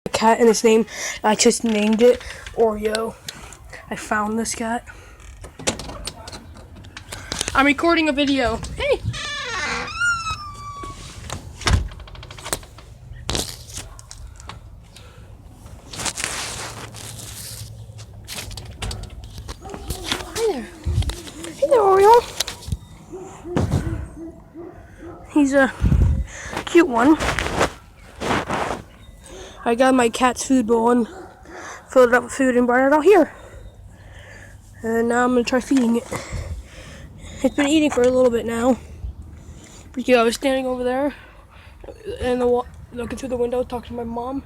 cat and his name, I just named it Oreo. I found this cat. I'm recording a video. Hey! Hi there. Hey there, Oreo. He's a cute one. I got my cat's food bowl and filled it up with food and brought it out here. And now I'm gonna try feeding it. It's been eating for a little bit now. Because I was standing over there and looking through the window, talking to my mom.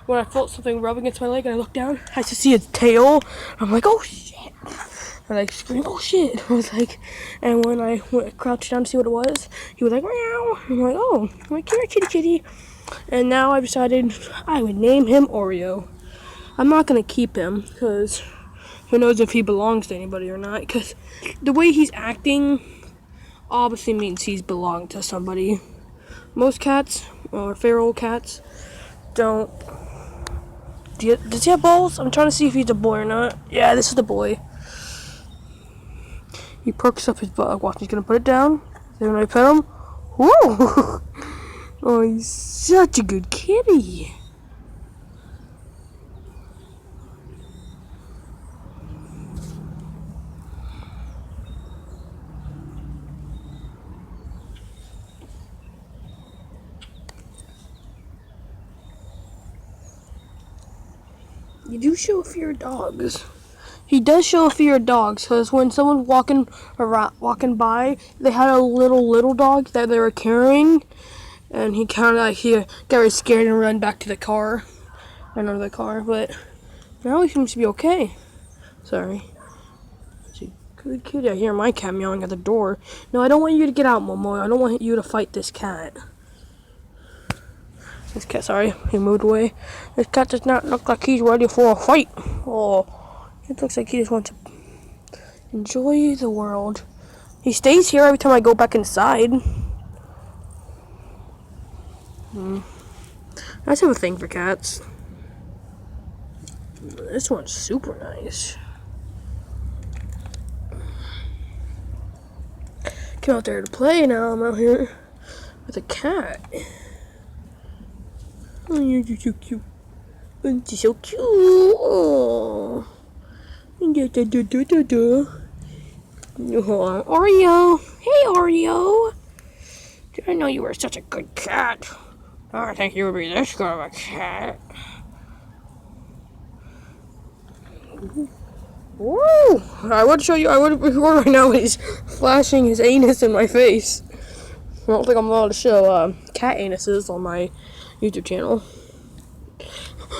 When I felt something rub against my leg and I looked down, I just see its tail. I'm like, oh shit! And I screamed, oh shit! I was like, and when I crouched down to see what it was, he was like, meow! I'm like, oh, I'm like, here, kitty kitty. And now I've decided I would name him Oreo. I'm not gonna keep him because who knows if he belongs to anybody or not. Because the way he's acting obviously means he's belonged to somebody. Most cats, or feral cats, don't. Does he have balls? I'm trying to see if he's a boy or not. Yeah, this is the boy. He perks up his butt. Watch, he's gonna put it down. Then when I pet him, whoa! Oh, he's such a good kitty. You do show a fear of dogs. He does show a fear of dogs because when someone's walking by, they had a little dog that they were carrying, and he kind of he got very scared and ran back to the car, ran under the car. But now he seems to be okay. Sorry. Good kitty. I hear my cat meowing at the door. No, I don't want you to get out, Momo. I don't want you to fight this cat. This cat, sorry, he moved away. This cat does not look like he's ready for a fight. Oh, it looks like he just wants to enjoy the world. He stays here every time I go back inside. I just have a thing for cats. This one's super nice. Came out there to play, now I'm out here with a cat. Oh, you're so cute. You're so cute. Oh. Oreo. Hey, Oreo. Didn't know you were such a good cat. Oh, I think you would be this good of a cat. Woo! I would show you. I would record right now. He's flashing his anus in my face. I don't think I'm allowed to show cat anuses on my YouTube channel.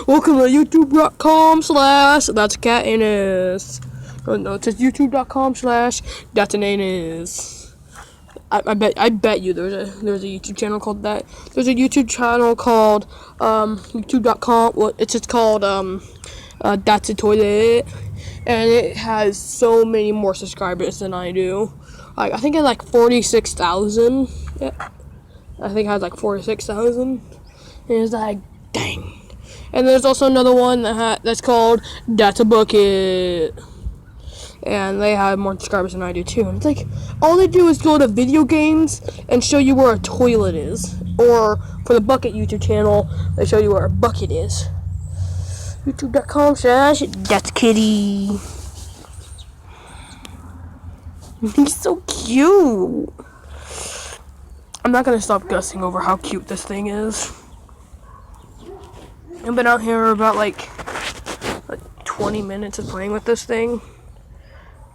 Welcome to youtube.com/that's cat anus. Oh, no, it says youtube.com/that's an anus. I bet you there's a YouTube channel called that. There's a YouTube channel called youtube.com. Well, it's just called that's a toilet, and it has so many more subscribers than I do. Like I think it's like 46,000. Yeah. I think it has like 46,000. And it's like, dang. And there's also another one that's called That's a Bucket. And they have more subscribers than I do too. And it's like, all they do is go to video games and show you where a toilet is. Or for the Bucket YouTube channel, they show you where a bucket is. youtube.com/thatskitty. He's so cute. I'm not gonna stop guessing over how cute this thing is. I've been out here about like 20 minutes of playing with this thing.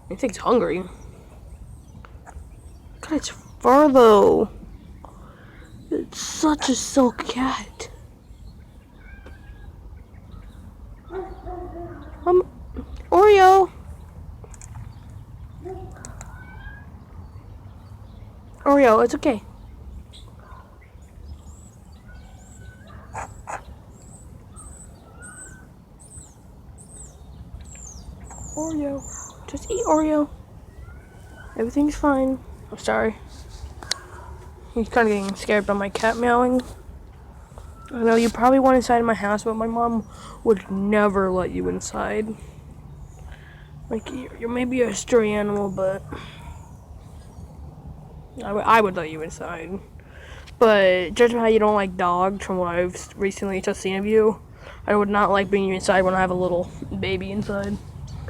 I think it's hungry. God, its fur though. It's such a silk cat. Oreo. Oreo, it's okay. Oreo. Just eat Oreo. Everything's fine. I'm sorry. He's kind of getting scared by my cat meowing. I know you probably want inside my house, but my mom would never let you inside. Like, you're maybe a stray animal, but I would let you inside. But judging how you don't like dogs, from what I've recently just seen of you, I would not like bringing you inside when I have a little baby inside.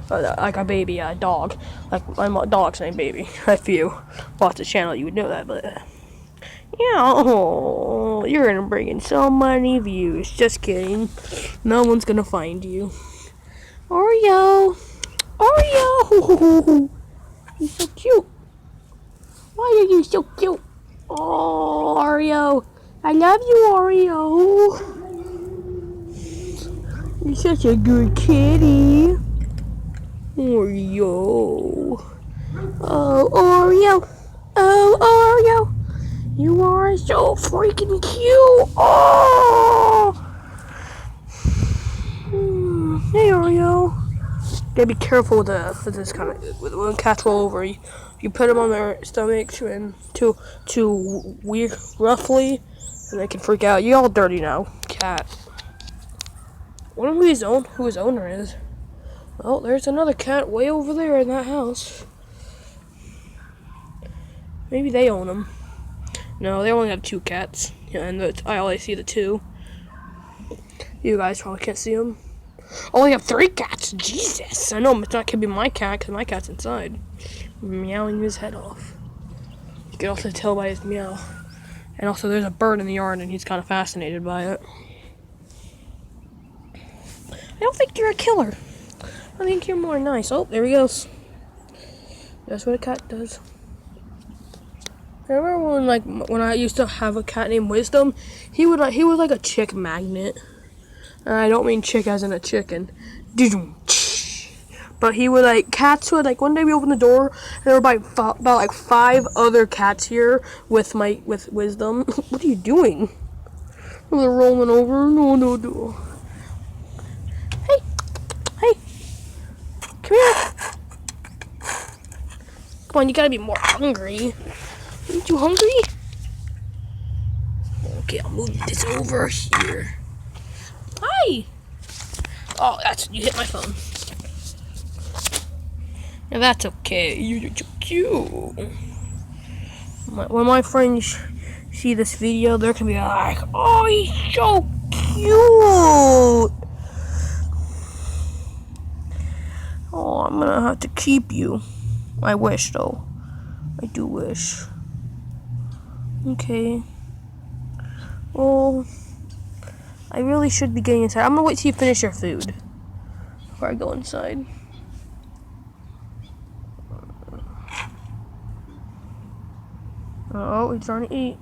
Like a baby dog. Like, my dog's named Baby. If you watch the channel, you would know that, but... Yeah, oh, you're gonna bring in so many views. Just kidding. No one's gonna find you. Oreo! Oreo! You're so cute. Why are you so cute? Oh, Oreo. I love you, Oreo. You're such a good kitty. Oreo. Oh, Oreo. Oh, Oreo. You are so freaking cute. Oh. Hey, Oreo. Gotta be careful with this kind of when cats roll over. You put them on their stomachs and too weird, roughly, and they can freak out. You're all dirty now, cat. I wonder who his owner is. Oh, there's another cat way over there in that house. Maybe they own him. No, they only have 2 cats. Yeah, and I only see the 2. You guys probably can't see them. I only have 3 cats. Jesus. I know it's not gonna be my cat because my cat's inside, meowing his head off. You can also tell by his meow. And also, there's a bird in the yard, and he's kind of fascinated by it. I don't think you're a killer. I think you're more nice. Oh, there he goes. That's what a cat does. I remember when I used to have a cat named Wisdom, he was like a chick magnet. And I don't mean chick as in a chicken. But he would cats would one day we opened the door and there were about 5 other cats here with Wisdom. What are you doing? Oh, they're rolling over. No. Hey. Come here. Come on, you gotta be more hungry. Aren't you hungry? Okay, I'll move this over here. Hi! Oh, you hit my phone. Yeah, that's okay. You're so cute. When my friends see this video, they're gonna be like, oh, he's so cute! Oh, I'm gonna have to keep you. I wish, though. I do wish. Okay. Well, I really should be getting inside. I'm gonna wait till you finish your food before I go inside. Oh, he's trying to eat.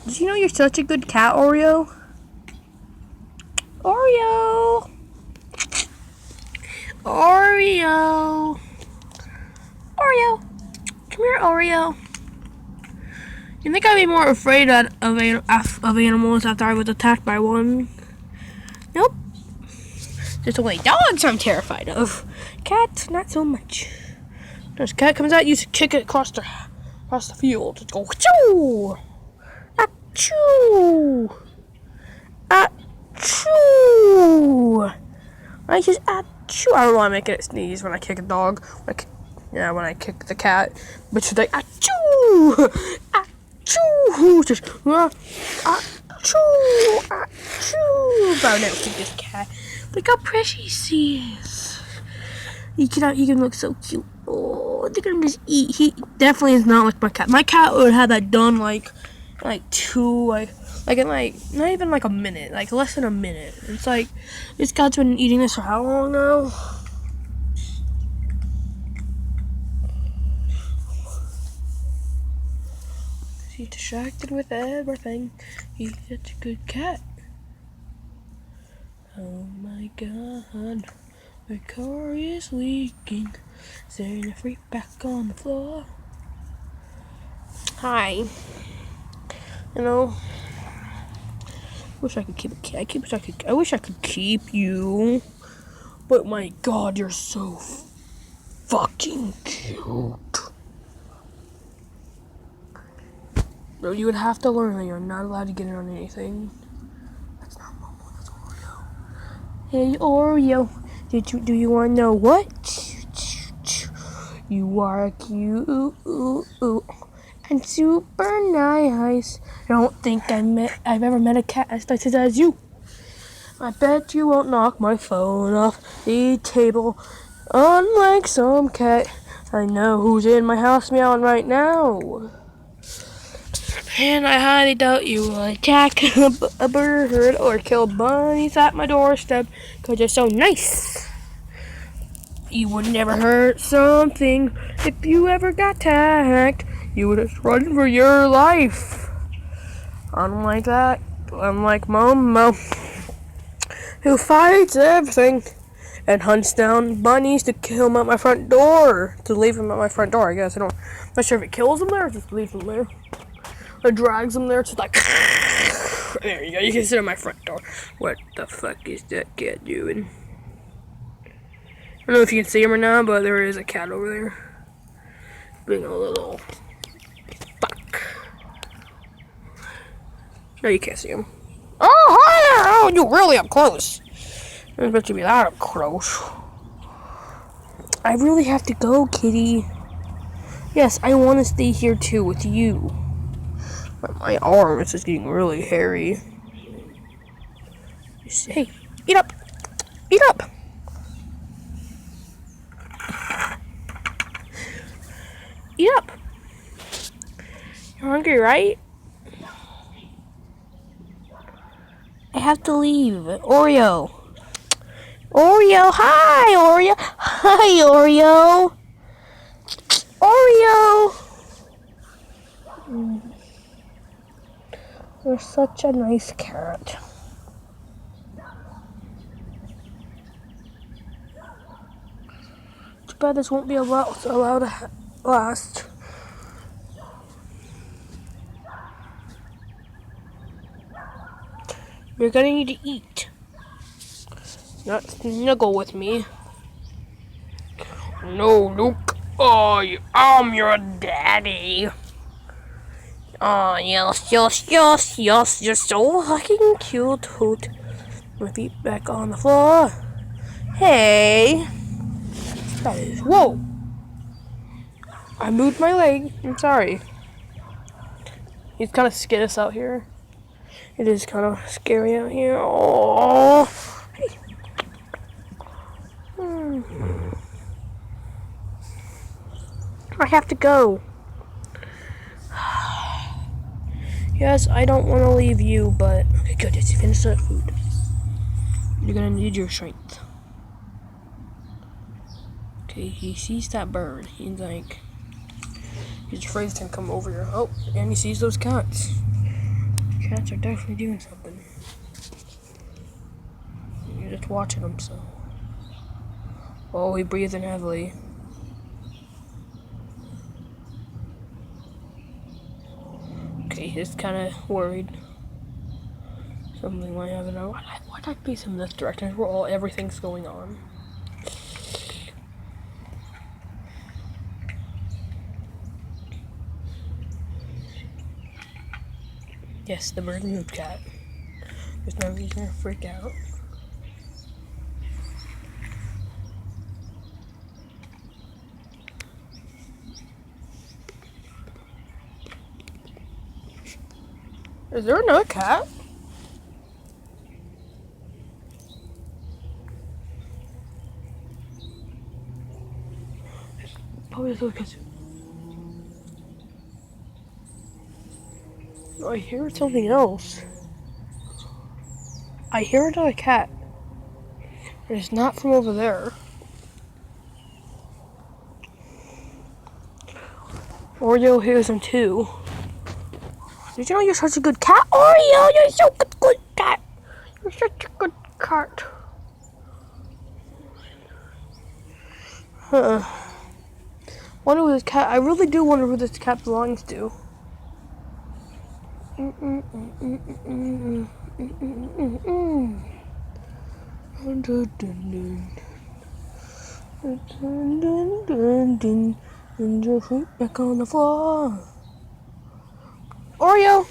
Did you know you're such a good cat, Oreo? Oreo! Oreo! Oreo! Come here, Oreo. You think I'd be more afraid of animals after I was attacked by one? Nope. Just the way dogs I'm terrified of. Cats, not so much. This cat comes out, you kick it across the field. Just go, achoo! Achoo! Achoo! I just achoo. I don't want to make it sneeze when I kick a dog. When I kick the cat. But she's like, achoo! Achoo! Just, achoo! Achoo! But I'll never kick this cat. Look how precious he is. He can look so cute. Oh, they're gonna just eat. He definitely is not like my cat. My cat would have that done not even a minute, less than a minute. It's like, this cat's been eating this for how long now? He's distracted with everything. He's such a good cat. Oh my god, my car is leaking. Is there any freak back on the floor? Hi. You know, wish I could keep a cat. I wish I could keep you. But my god, you're so fucking cute. Bro, you would have to learn that you're not allowed to get in on anything. That's not Momo, that's Oreo. Hey Oreo, do you want to know what? You are cute and super nice. I don't think I've ever met a cat as nice as you. I bet you won't knock my phone off the table, unlike some cat. I know who's in my house meowing right now. And I highly doubt you will attack a bird or kill bunnies at my doorstep because you're so nice. You would never hurt something if you ever got attacked. You would just run for your life. Unlike Momo, who fights everything and hunts down bunnies to kill them at my front door. To leave them at my front door, I guess. I'm not sure if it kills them there or just leaves them there. Or drags them there to like... There you go, you can sit at my front door. What the fuck is that cat doing? I don't know if you can see him or not, but there is a cat over there. Being a little... fuck. No, you can't see him. Oh, hi! Oh, you're really up close. I was about to be that up close. I really have to go, kitty. Yes, I want to stay here too with you. But my arm is just getting really hairy. Hey, eat up! Eat up! Eat up! You're hungry, right? I have to leave. Oreo. Oreo, hi, Oreo. Hi, Oreo. Oreo. You're such a nice cat. Too bad this won't be allowed to last. You're gonna need to eat. Not snuggle with me. No, Luke. Oh, I'm your daddy. Oh, yes. You're so fucking cute. My feet back on the floor. Hey. That is... Whoa. I moved my leg. I'm sorry. He's kind of scared us out here. It is kind of scary out here. Oh. Hey. I have to go. Yes, I don't want to leave you, but... Okay, good. Let's finish that food. You're gonna need your strength. Okay, he sees that bird. He's like... He's afraid it's gonna come over here. Oh, and he sees those cats. Cats are definitely doing something. You're just watching them, so... Oh, he's breathing heavily. Okay, he's kind of worried. Something might happen. Why'd I face him this direction where everything's going on? Yes, the bird moved, cat. There's no reason to freak out. Is there another cat? Probably those cats. I hear something else. I hear another cat. And it's not from over there. Oreo hears him too. Did you know you're such a good cat? Oreo, you're so good cat. You're such a good cat. Wonder who this cat. I really do wonder who this cat belongs to. And your feet back on the floor. Oreo, Oreo.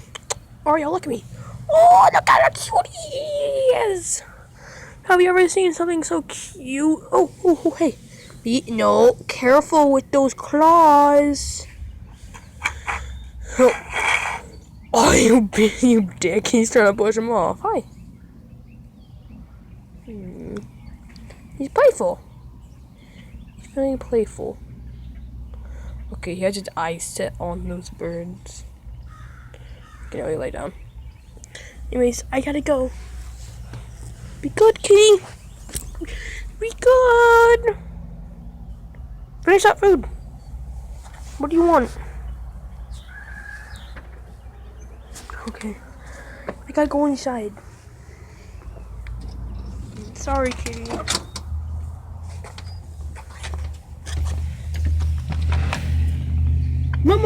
Oreo, look at me. Oh, look at how cute he is. Have you ever seen something so cute? Oh, hey. No, careful with those claws. Oh, you dick. He's trying to push him off. Hi. He's playful. He's very playful. Okay, he has his eyes set on those birds. Okay, now he lay down. Anyways, I gotta go. Be good, kitty. Be good. Finish that food. What do you want? Okay. I gotta go inside. Sorry, kitty.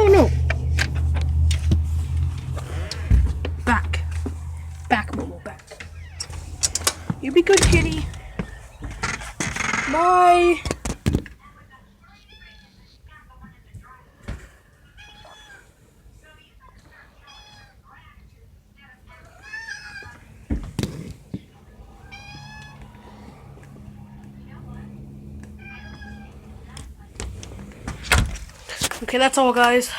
No. Back. Back, Momo, back. You be good, kitty. Bye. Okay, that's all, guys.